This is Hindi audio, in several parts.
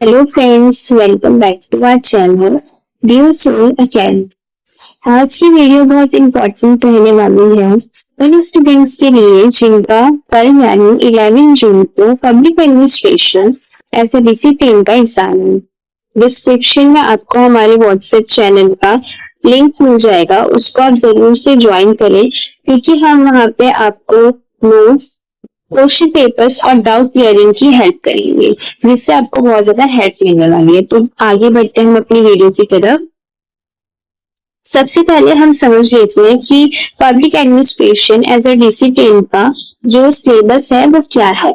Hello friends, welcome back to our channel Due Soul Academy. आज की वीडियो बहुत इम्पोर्टेंट रहने वाली है उन स्टूडेंट्स के लिए जिनका कल यानी 11 जून को public administration as a discipline का एग्जाम है। डिस्क्रिप्शन में आपको हमारे व्हाट्सएप चैनल का लिंक मिल जाएगा, उसको आप जरूर से ज्वाइन करें क्योंकि हम वहाँ पे आपको नोट्स, क्वेश्चन पेपर्स और डाउट क्लियरिंग की हेल्प करेंगे, जिससे आपको बहुत ज्यादा हेल्प मिलने वाली है। तो आगे बढ़ते हैं हम अपनी वीडियो की तरफ। सबसे पहले हम समझ लेते हैं कि public administration as a discipline का जो सिलेबस है वो क्या है।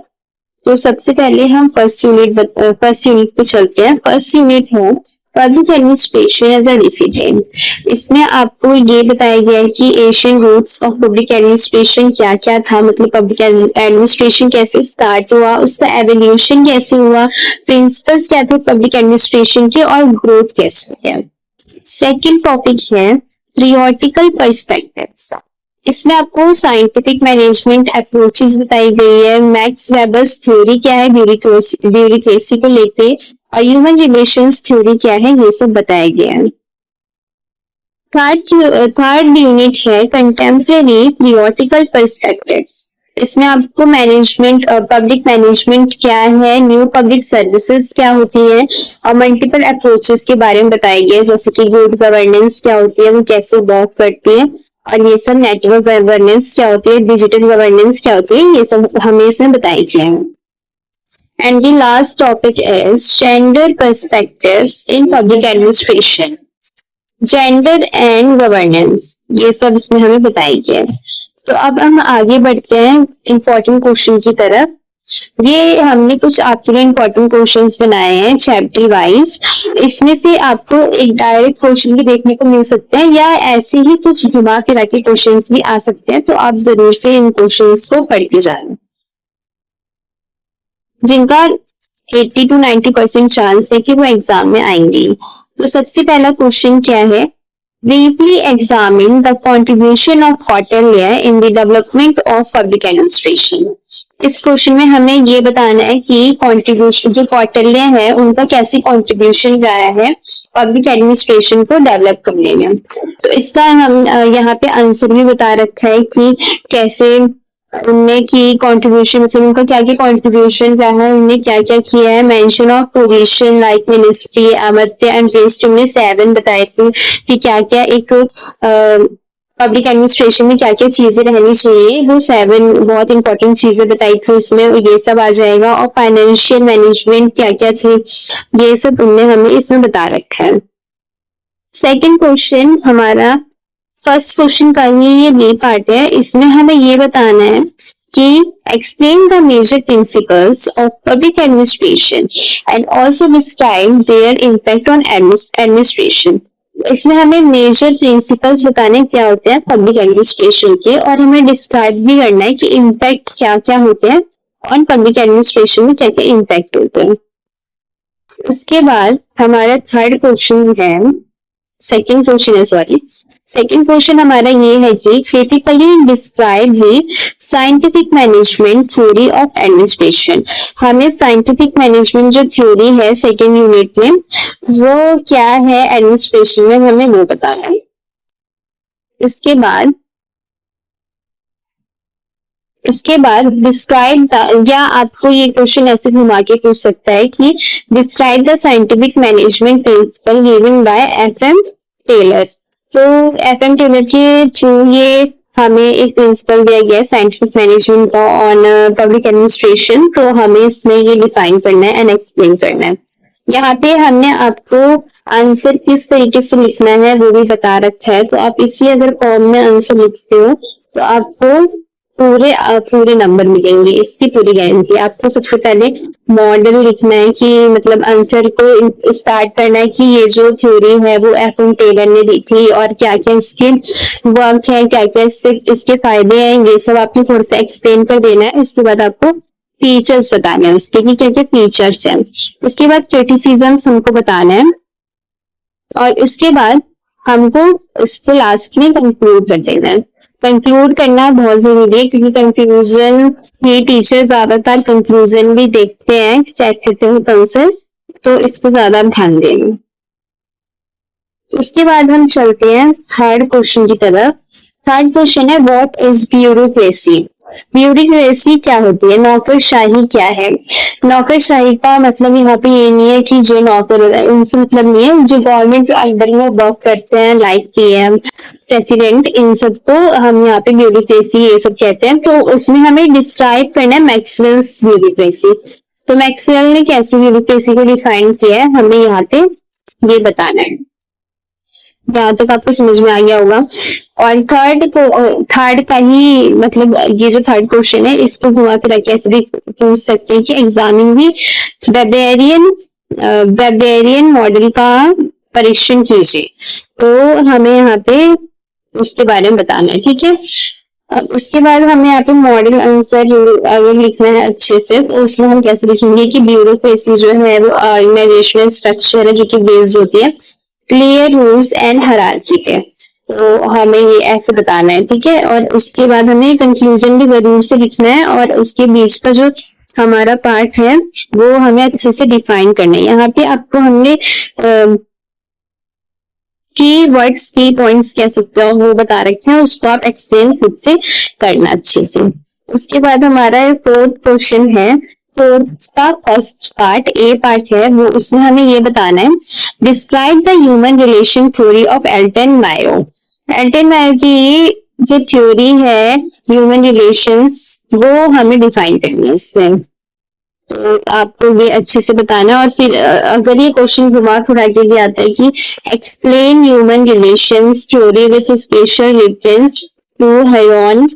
तो सबसे पहले हम फर्स्ट यूनिट पे चलते हैं। फर्स्ट यूनिट है public administration as a discipline. इसमें आपको ये बताया गया है कि Asian roots of public administration क्या क्या था, मतलब पब्लिक एडमिनिस्ट्रेशन कैसे स्टार्ट हुआ, उसका एवोल्यूशन कैसे हुआ, प्रिंसिपल्स क्या थे पब्लिक एडमिनिस्ट्रेशन के और ग्रोथ कैसे है। सेकेंड टॉपिक है थियोरेटिकल पर्सपेक्टिव्स। इसमें आपको साइंटिफिक मैनेजमेंट अप्रोचेस बताई गई है, मैक्स वेबर्स थ्योरी क्या है ब्यूरोक्रेसी को लेके, और ह्यूमन रिलेशंस थ्योरी क्या है, ये सब बताया गया है। थर्ड यूनिट है कंटेम्प्रेरी थियोरेटिकल पर्सपेक्टिव्स। इसमें आपको मैनेजमेंट, पब्लिक मैनेजमेंट क्या है, न्यू पब्लिक सर्विसेज क्या होती है और मल्टीपल अप्रोचेस के बारे में बताया गया है, जैसे कि गुड गवर्नेंस क्या होती है, वो कैसे वर्क करती है, और ये सब नेटवर्क गवर्नेंस क्या होती है, डिजिटल गवर्नेंस क्या होती है, ये सब हमें इसमें बताया गया है। And the last topic is gender perspectives in public administration, gender and governance, ये सब इसमें हमें बताया गया है। तो अब हम आगे बढ़ते हैं इंपॉर्टेंट क्वेश्चन की तरफ। ये हमने कुछ आपके लिए इंपॉर्टेंट क्वेश्चंस बनाए हैं चैप्टर वाइज। इसमें से आपको एक डायरेक्ट क्वेश्चन भी देखने को मिल सकते हैं या ऐसे ही कुछ घुमा फिरा के क्वेश्चंस भी आ सकते हैं, तो आप जरूर से इन क्वेश्चंस को पढ़ के जाना, जिनका 80 to 90% चांस है कि वो एग्जाम में आएंगे। तो सबसे पहला क्वेश्चन क्या है, briefly examine the contribution of hotelier in the development of public administration। इस क्वेश्चन में हमें ये बताना है कि कंट्रीब्यूशन जो हॉटेलियर है उनका कैसे कंट्रीब्यूशन रहा है पब्लिक एडमिनिस्ट्रेशन को डेवलप करने में। तो इसका हम यहाँ पे आंसर भी बता रखा है कि कैसे उनने की कंट्रीब्यूशन, मतलब उनका क्या क्या कंट्रीब्यूशन रहा है, उन्होंने क्या क्या किया है। Mention of position like ministry, अमर्त्य एंड प्रेस्ट, हमने 7 बताए थे कि क्या क्या एक पब्लिक एडमिनिस्ट्रेशन में क्या क्या चीजें रहनी चाहिए, वो 7 बहुत इंपॉर्टेंट चीजें बताई थी, उसमें ये सब आ जाएगा। और फाइनेंशियल मैनेजमेंट क्या क्या थे, ये सब उनने हमें इसमें बता रखा है। सेकेंड क्वेश्चन हमारा फर्स्ट क्वेश्चन का ही ये बी पार्ट है। इसमें हमें ये बताना है कि explain the major principles of public administration and also describe their impact on administration. इसमें हमें मेजर प्रिंसिपल्स बताने क्या होते हैं पब्लिक एडमिनिस्ट्रेशन के, और हमें डिस्क्राइब भी करना है कि इम्पैक्ट क्या क्या होते हैं और पब्लिक एडमिनिस्ट्रेशन में क्या क्या इम्पैक्ट होते हैं। उसके बाद हमारा थर्ड क्वेश्चन है, सेकेंड क्वेश्चन है सॉरी, सेकेंड क्वेश्चन हमारा ये है कि critically describe the scientific management theory of administration. हमें साइंटिफिक मैनेजमेंट जो थ्योरी है सेकेंड यूनिट में वो क्या है एडमिनिस्ट्रेशन में, हमें वो बताना है। उसके बाद डिस्क्राइब द, या आपको ये क्वेश्चन ऐसे घुमा के पूछ सकता है कि describe the scientific management principle given by FM Taylor. तो FM टेलर के थ्रू ये हमें एक प्रिंसिपल दिया गया है साइंटिफिक मैनेजमेंट का ऑन पब्लिक एडमिनिस्ट्रेशन, तो हमें इसमें ये डिफाइन करना है एंड एक्सप्लेन करना है। यहाँ पे हमने आपको आंसर किस तरीके से लिखना है वो भी बता रखा है, तो आप इसी अगर फॉर्म में आंसर लिखते हो तो आपको पूरे नंबर मिलेंगे, इसकी पूरी गारंटी। आपको सबसे पहले मॉडल लिखना है कि मतलब आंसर को स्टार्ट करना है कि ये जो थ्योरी है वो FM टेलर ने दी थी और क्या क्या इसके वर्क है, क्या क्या इसके फायदे हैं, ये सब आपको थोड़ा सा एक्सप्लेन कर देना है। उसके बाद आपको फीचर्स बताने हैं उसके कि क्या क्या फीचर्स हैं। उसके बाद क्रिटिसिज्म्स हमको बताना है और उसके बाद हमको उसको लास्ट में कंक्लूड कर देना है। कंक्लूड करना बहुत जरूरी है क्योंकि कंक्लूजन ही टीचर ज्यादातर कंक्लूजन भी देखते हैं, चेक करते हैं आंसर्स, तो इस पर ज्यादा आप ध्यान देंगे। उसके बाद हम चलते हैं थर्ड क्वेश्चन की तरफ। थर्ड क्वेश्चन है व्हाट इज ब्यूरोक्रेसी। ब्यूरोक्रेसी क्या होती है, नौकरशाही क्या है। नौकरशाही का मतलब यहाँ पे ये नहीं है कि जो नौकर होता है उनसे मतलब नहीं है, जो गवर्नमेंट के अंडर में वर्क करते हैं लाइक पीएम प्रेसिडेंट, इन सबको हम यहाँ पे ब्यूरोक्रेसी ये सब कहते हैं। तो उसमें हमें डिस्क्राइब करना है मैक्सवेल्स ब्यूरोक्रेसी। तो मैक्सवेल ने कैसे ब्यूरोक्रेसी को डिफाइन किया है हमें यहाँ पे ये बताना है। जहां तक आपको समझ में आ गया होगा। और थर्ड का ही मतलब ये जो थर्ड क्वेश्चन है इसको घुमा फिरा के ऐसे भी पूछ सकते हैं कि एग्जामिन भी वेबेरियन मॉडल का परीक्षण कीजिए। तो हमें यहाँ पे उसके बारे में बताना है, ठीक है। अब उसके बाद हमें यहाँ पे मॉडल आंसर अगर लिखना है अच्छे से तो उसमें हम कैसे लिखेंगे कि ब्यूरोक्रेसी जो है वो ऑर्गेनाइजेशनल स्ट्रक्चर है जो कि बेस्ड होती है क्लियर रूल्स एंड हायरार्की पे। तो हमें ये ऐसे बताना है, ठीक है। और उसके बाद हमें कंक्लूजन भी जरूर से लिखना है और उसके बीच का जो हमारा पार्ट है वो हमें अच्छे से डिफाइन करना है। यहाँ पे आपको हमने की वर्ड्स की पॉइंट्स कह सकते हो वो बता रखे हैं, उसको आप एक्सप्लेन खुद से करना अच्छे से। उसके बाद हमारा फोर्थ क्वेश्चन है। फोर्थ का फर्स्ट पार्ट ए पार्ट है वो, उसमें हमें ये बताना है describe the human relation theory of Elton Mayo. Elton Mayo की जो थ्योरी है ह्यूमन रिलेशंस वो हमें डिफाइन करनी है इसमें। तो आपको ये अच्छे से बताना है। और फिर अगर ये क्वेश्चन घुमा फिरा के भी आता है कि explain human relations theory with special reference to हायोन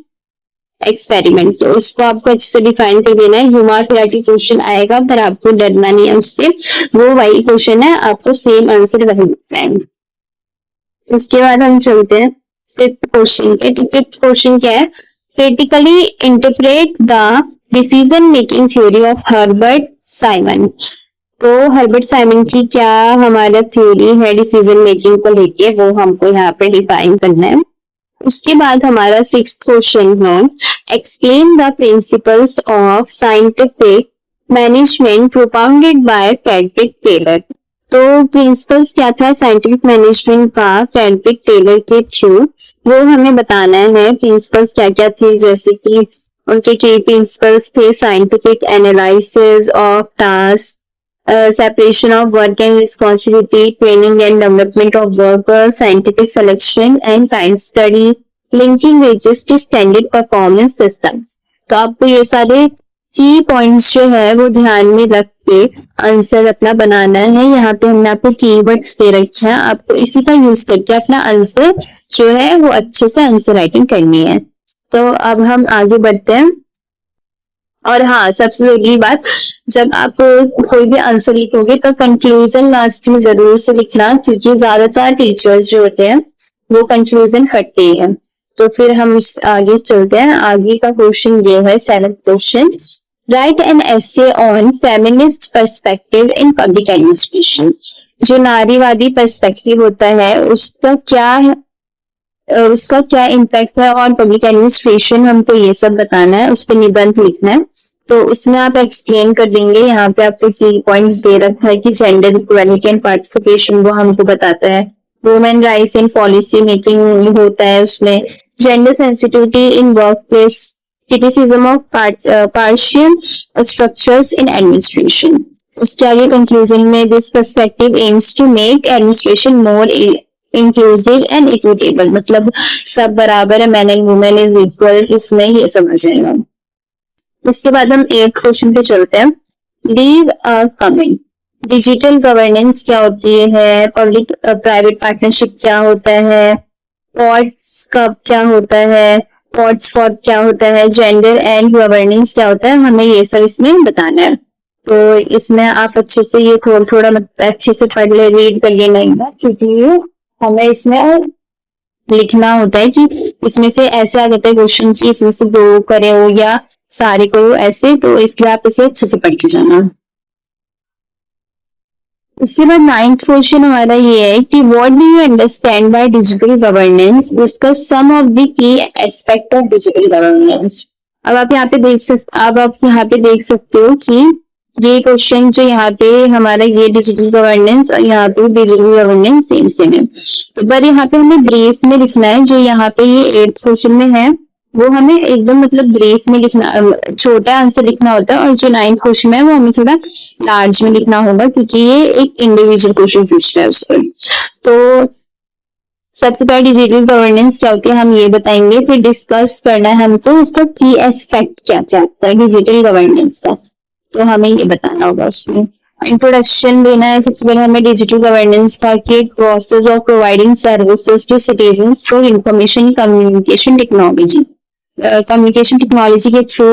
एक्सपेरिमेंट, तो उसको आपको अच्छे से डिफाइन कर देना है। घुमा फिरा के क्वेश्चन आएगा पर आपको डरना नहीं है उससे, वो वही क्वेश्चन है, आपको सेम आंसर वही लिखना है। उसके बाद हम चलते हैं फिफ्थ क्वेश्चन पे। तो फिफ्थ क्वेश्चन क्या है, critically interpret the decision making theory of Herbert Simon. तो हर्बर्ट साइमन की क्या हमारा थ्योरी है डिसीजन मेकिंग को लेके वो हमको यहाँ पे डिफाइन करना है। उसके बाद हमारा सिक्स्थ क्वेश्चन है explain the principles of scientific management propounded by Frederick Taylor. तो प्रिंसिपल्स क्या था साइंटिफिक मैनेजमेंट का फ्रेडरिक टेलर के थ्रू, वो हमें बताना है। प्रिंसिपल्स क्या क्या थे, जैसे कि उनके की प्रिंसिपल्स थे scientific analysis of task, separation of work and responsibility, training and development of workers, scientific selection and time study, linking wages to standard performance systems। तो आपको ये सारे की पॉइंट्स जो है वो ध्यान में रख के आंसर अपना बनाना है। यहाँ पे हमने आपको कीवर्ड्स दे रखे हैं, आपको इसी का यूज करके अपना आंसर जो है वो अच्छे से आंसर राइटिंग करनी है। तो अब हम आगे बढ़ते हैं। और हाँ, सबसे जरूरी बात, जब आप कोई भी आंसर लिखोगे तो कंक्लूजन लास्ट में जरूर से लिखना, क्योंकि ज्यादातर टीचर्स जो होते हैं वो कंक्लूजन करते हैं। तो फिर हम आगे चलते हैं। आगे का क्वेश्चन ये है seventh question, right an essay on feminist perspective in public administration. जो नारीवादी पर्सपेक्टिव होता है उसका क्या इम्पैक्ट है और पब्लिक एडमिनिस्ट्रेशन, हमको ये सब बताना है, उस पर निबंध लिखना है। तो उसमें आप एक्सप्लेन कर देंगे। यहाँ पे आपको की पॉइंट्स दे रखा है कि जेंडर इक्वालिटी एंड पार्टिसिपेशन वो हमको बताता है, women rights in policy making होता है उसमें, gender sensitivity in work place, criticism of partial structures in administration. उसके आगे कंक्लूजन में this perspective aims to make administration more inclusive and equitable, मतलब सब बराबर है, man and women is equal, इसमें ये समझ आएगा। उसके बाद हम 8th क्वेश्चन पे चलते हैं, leave a comment. Digital governance क्या होती है, पब्लिक प्राइवेट पार्टनरशिप क्या होता है, पॉट्स कब क्या होता है, पॉट्स फॉर क्या होता है, जेंडर एंड गवर्नेंस क्या होता है, हमें ये सब इसमें बताना है। तो इसमें आप अच्छे से ये थोड़ा थोड़ा अच्छे से पढ़ ले, रीड कर लेना एक बार, क्योंकि हमें इसमें लिखना होता है कि इसमें से ऐसे आ जाता है क्वेश्चन की इसमें से दो करे हो या सारे को ऐसे, तो इसलिए आप इसे अच्छे से पढ़ के जाना। उसके बाद 9th क्वेश्चन हमारा ये है कि what do you understand by digital governance, discuss some of the key aspect of digital governance. अब आप यहाँ पे देख सकते हो कि ये क्वेश्चन जो यहाँ पे हमारा ये डिजिटल गवर्नेंस और यहाँ पे डिजिटल गवर्नेंस सेम सेम है। तो पर यहाँ पे हमें ब्रीफ में लिखना है, जो यहाँ पे ये 8th क्वेश्चन में है वो हमें एकदम मतलब ब्रीफ में लिखना, छोटा आंसर लिखना होता है, और जो 9th क्वेश्चन है वो हमें थोड़ा लार्ज में लिखना होगा, क्योंकि ये एक इंडिविजुअल क्वेश्चन पूछ रहा है उस पर। तो सबसे पहले डिजिटल गवर्नेंस क्या होती है हम ये बताएंगे, फिर डिस्कस करना है हमको उसका की एस्पेक्ट क्या क्या होता है डिजिटल गवर्नेंस का, तो हमें ये बताना होगा उसमें। इंट्रोडक्शन देना है सबसे पहले हमें डिजिटल गवर्नेंस का, कि process of providing services to citizens through information communication technology. Communication technology के थ्रू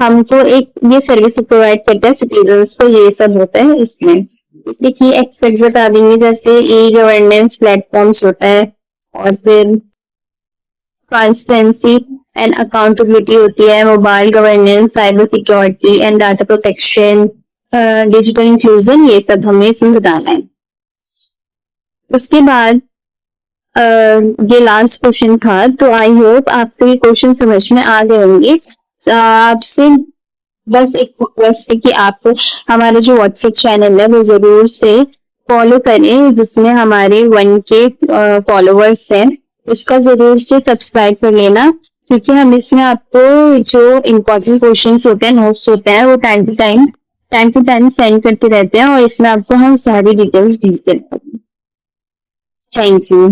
हमको एक ये सर्विस प्रोवाइड करता है सिटीजंस को, ये सब होता है इसमें। इसलिए की एक्सपेक्ट बता देंगे, जैसे ई गवर्नेंस प्लेटफॉर्म्स होता है, और फिर ट्रांसपेरेंसी एंड अकाउंटेबिलिटी होती है, mobile governance, cyber security and data protection, digital inclusion, ये सब हमें इसमें बताना है। उसके बाद ये लास्ट क्वेश्चन था, तो आई होप आपको ये क्वेश्चन समझ में आ गए होंगे। आपसे बस एक रिक्वेस्ट है कि आप हमारा जो व्हाट्सएप चैनल है वो जरूर से फॉलो करें, जिसमें हमारे 1K फॉलोवर्स हैं, उसका जरूर से सब्सक्राइब कर लेना, क्योंकि हम इसमें आपको जो इम्पोर्टेंट क्वेश्चंस होते हैं, नोट्स होते हैं, वो टाइम टू टाइम सेंड करते रहते हैं, और इसमें आपको हम सारी डिटेल्स भेजते रहते हैं। Thank you.